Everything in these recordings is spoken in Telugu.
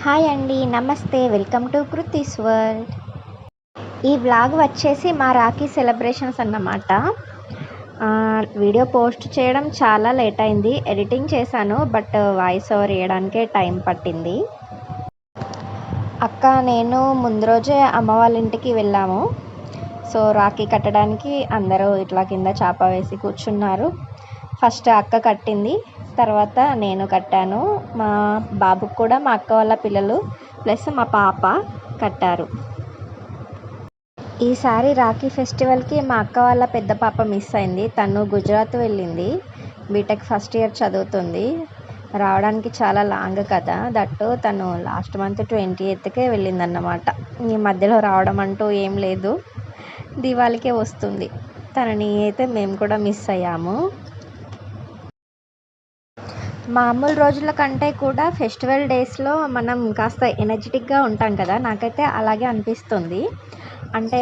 హాయ్ అండి, నమస్తే, వెల్కమ్ టు కృతిస్ వరల్డ్. ఈ వ్లాగ్ వచ్చేసి మా రాఖీ సెలబ్రేషన్స్ అన్నమాట. వీడియో పోస్ట్ చేయడం చాలా లేట్ అయింది. ఎడిటింగ్ చేశాను, బట్ వాయిస్ ఓవర్ వేయడానికే టైం పట్టింది. అక్క నేను ముందు రోజే అమ్మ వాళ్ళ ఇంటికి వెళ్ళాము. సో రాఖీ కట్టడానికి అందరూ ఇట్లా కింద చాప వేసి కూర్చున్నారు. ఫస్ట్ అక్క కట్టింది, తర్వాత నేను కట్టాను. మా బాబుకు కూడా మా అక్క వాళ్ళ పిల్లలు ప్లస్ మా పాప కట్టారు. ఈసారి రాఖీ ఫెస్టివల్కి మా అక్క వాళ్ళ పెద్ద పాప మిస్ అయింది. తను గుజరాత్ వెళ్ళింది. బీటెక్ ఫస్ట్ ఇయర్ చదువుతుంది. రావడానికి చాలా లాంగ్ కదా, దట్టు తను లాస్ట్ మంత్ 28కే వెళ్ళిందన్నమాట. ఈ మధ్యలో రావడం అంటూ ఏం లేదు, దివాళీకే వస్తుంది. తనని అయితే మేము కూడా మిస్ అయ్యాము. మామూలు రోజుల కంటే కూడా ఫెస్టివల్ డేస్లో మనం కాస్త ఎనర్జెటిక్గా ఉంటాం కదా, నాకైతే అలాగే అనిపిస్తుంది. అంటే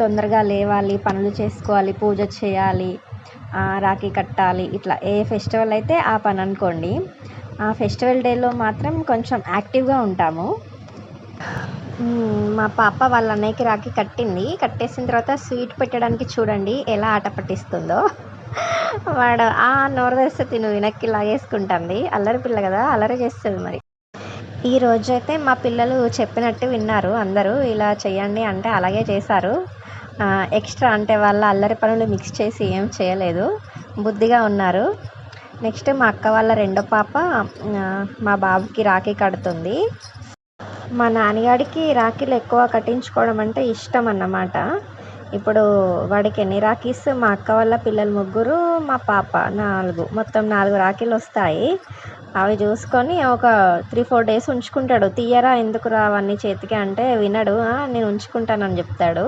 తొందరగా లేవాలి, పనులు చేసుకోవాలి, పూజ చేయాలి, రాఖీ కట్టాలి, ఇట్లా ఏ ఫెస్టివల్ అయితే ఆ పని అనుకోండి. ఆ ఫెస్టివల్ డేలో మాత్రం కొంచెం యాక్టివ్గా ఉంటాము. మా పాప వాళ్ళ అన్నయ్యకి రాఖీ కట్టింది. కట్టేసిన తర్వాత స్వీట్ పెట్టడానికి చూడండి ఎలా ఆట పట్టిస్తుందో. వాడు నోరు తెస్తే తిను వెనక్కి లాగేసుకుంటుంది. అల్లరి పిల్ల కదా, అల్లరి చేస్తుంది. మరి ఈ రోజైతే మా పిల్లలు చెప్పినట్టు విన్నారు. అందరూ ఇలా చేయండి అంటే అలాగే చేశారు. ఎక్స్ట్రా అంటే వాళ్ళ అల్లరి పనులు మిక్స్ చేసి ఏం చేయలేదు, బుద్ధిగా ఉన్నారు. నెక్స్ట్ మా అక్క వాళ్ళ రెండో పాప మా బాబుకి రాఖీ కడుతుంది. మా నాన్నగారికి రాఖీలు ఎక్కువ కట్టించుకోవడం అంటే ఇష్టం అన్నమాట. ఇప్పుడు వాడికి ఎన్ని రాఖీస్, మా అక్క వాళ్ళ పిల్లలు 3, మా పాప 4, మొత్తం 4 రాఖీలు వస్తాయి. అవి చూసుకొని ఒక 3-4 డేస్ ఉంచుకుంటాడు. తీయరా, ఎందుకురా అవన్నీ చేతికి అంటే వినడు. నేను ఉంచుకుంటానని చెప్తాడు.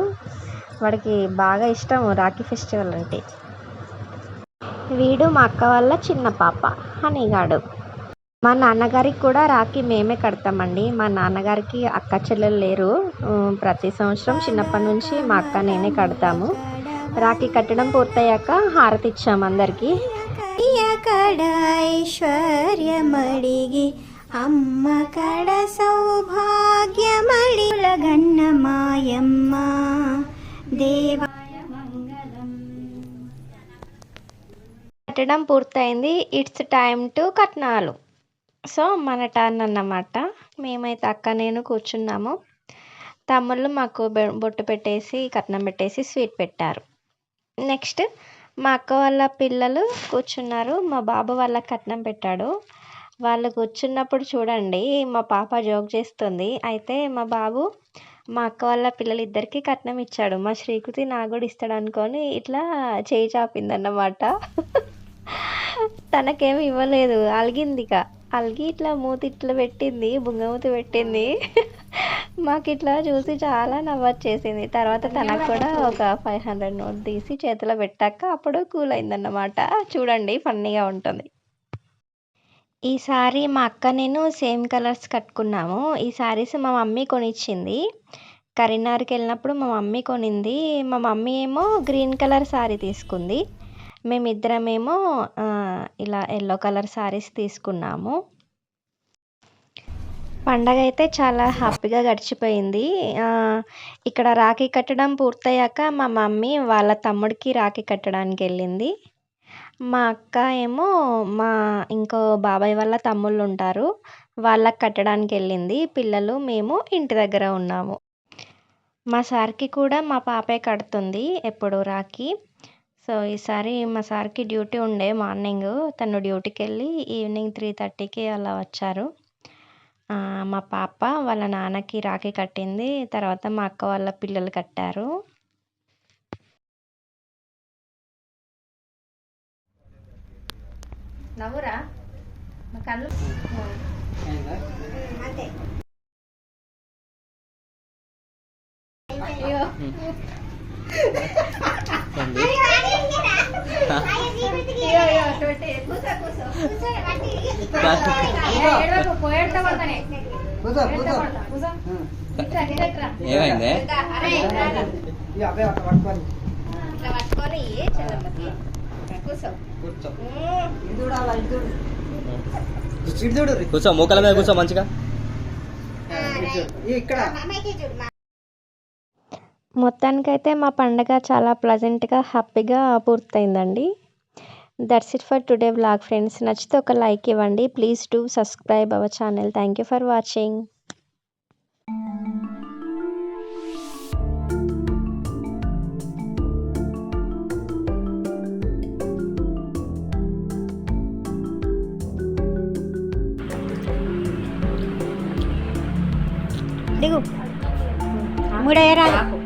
వాడికి బాగా ఇష్టం రాఖీ ఫెస్టివల్ అంటే. వీడు మా అక్క వాళ్ళ చిన్న పాప హనీగాడు. మా నాన్నగారికి కూడా రాఖీ మేమే కడతామండి. మా నాన్నగారికి అక్క చెల్లెలు లేరు. ప్రతి సంవత్సరం చిన్నప్పటి నుంచి మా అక్క నేనే కడతాము. రాఖీ కట్టడం పూర్తయ్యాక హారతి ఇచ్చాము అందరికీ. ఐశ్వర్యమడిగి అమ్మ కడ సౌభాగ్యమడి గన్నమాయమ్మ దేవ. కట్టడం పూర్తయింది. ఇట్స్ టైమ్ టు కట్నాలు. సో మన టర్న్ అన్నమాట. మేమైతే అక్క నేను కూర్చున్నాము. తమ్ముళ్ళు మాకు బొట్టు పెట్టేసి కట్నం పెట్టేసి స్వీట్ పెట్టారు. నెక్స్ట్ మా అక్క వాళ్ళ పిల్లలు కూర్చున్నారు. మా బాబు వాళ్ళకి కట్నం పెట్టాడు. వాళ్ళు కూర్చున్నప్పుడు చూడండి మా పాప జోక్ చేస్తుంది. అయితే మా బాబు మా అక్క వాళ్ళ పిల్లలు ఇద్దరికి కట్నం ఇచ్చాడు. మా శ్రీకృతి నాకు కూడా ఇస్తాడు అనుకొని ఇట్లా చేయి చాపిందన్నమాట. తనకేమి ఇవ్వలేదు, అలిగిందిక. అలిగి ఇట్లా మూతి ఇట్లా పెట్టింది, బుంగమూతి పెట్టింది. మాకు ఇట్లా చూసి చాలా నవ్వొచ్చేసింది. తర్వాత తనకు కూడా ఒక 500 నోట్ తీసి చేతిలో పెట్టాక అప్పుడు కూల్ అయిందన్నమాట. చూడండి ఫన్నీగా ఉంటుంది. ఈసారి మా అక్క నేను సేమ్ కలర్స్ కట్టుకున్నాము. ఈ శారీస్ మా మమ్మీ కొనిచ్చింది. కరీంనగర్కి వెళ్ళినప్పుడు మా మమ్మీ కొనింది. మా మమ్మీ ఏమో గ్రీన్ కలర్ శారీ తీసుకుంది. మేమిద్దరమేమో ఇలా ఎల్లో కలర్ శారీస్ తీసుకున్నాము. పండగ అయితే చాలా హ్యాపీగా గడిచిపోయింది. ఇక్కడ రాఖీ కట్టడం పూర్తయ్యాక మా మమ్మీ వాళ్ళ తమ్ముడికి రాఖీ కట్టడానికి వెళ్ళింది. మా అక్క ఏమో మా ఇంకో బాబాయ్ వాళ్ళ తమ్ముళ్ళు ఉంటారు, వాళ్ళకి కట్టడానికి వెళ్ళింది. పిల్లలు మేము ఇంటి దగ్గర ఉన్నాము. మా సార్కి కూడా మా పాపే కడుతుంది ఎప్పుడు రాఖీ. సో ఈసారి మా సార్కి డ్యూటీ ఉండే మార్నింగ్, తను డ్యూటీకి వెళ్ళి ఈవినింగ్ 3:30కి అలా వచ్చారు. మా పాప వాళ్ళ నాన్నకి రాఖీ కట్టింది. తర్వాత మా అక్క వాళ్ళ పిల్లలు కట్టారు. నవ్వురా కళ్ళు ఏమైంది? కూర్చో, మూకల మీద కూర్చో మంచిగా. మొత్తానికైతే మా పండగ చాలా ప్లెజెంట్గా హ్యాపీగా పూర్తయిందండి. That's it for today vlog friends. నచ్చితే ఒక లైక్ ఇవ్వండి. Please do subscribe our channel. Thank you for watching. దిగు 3 రాదు.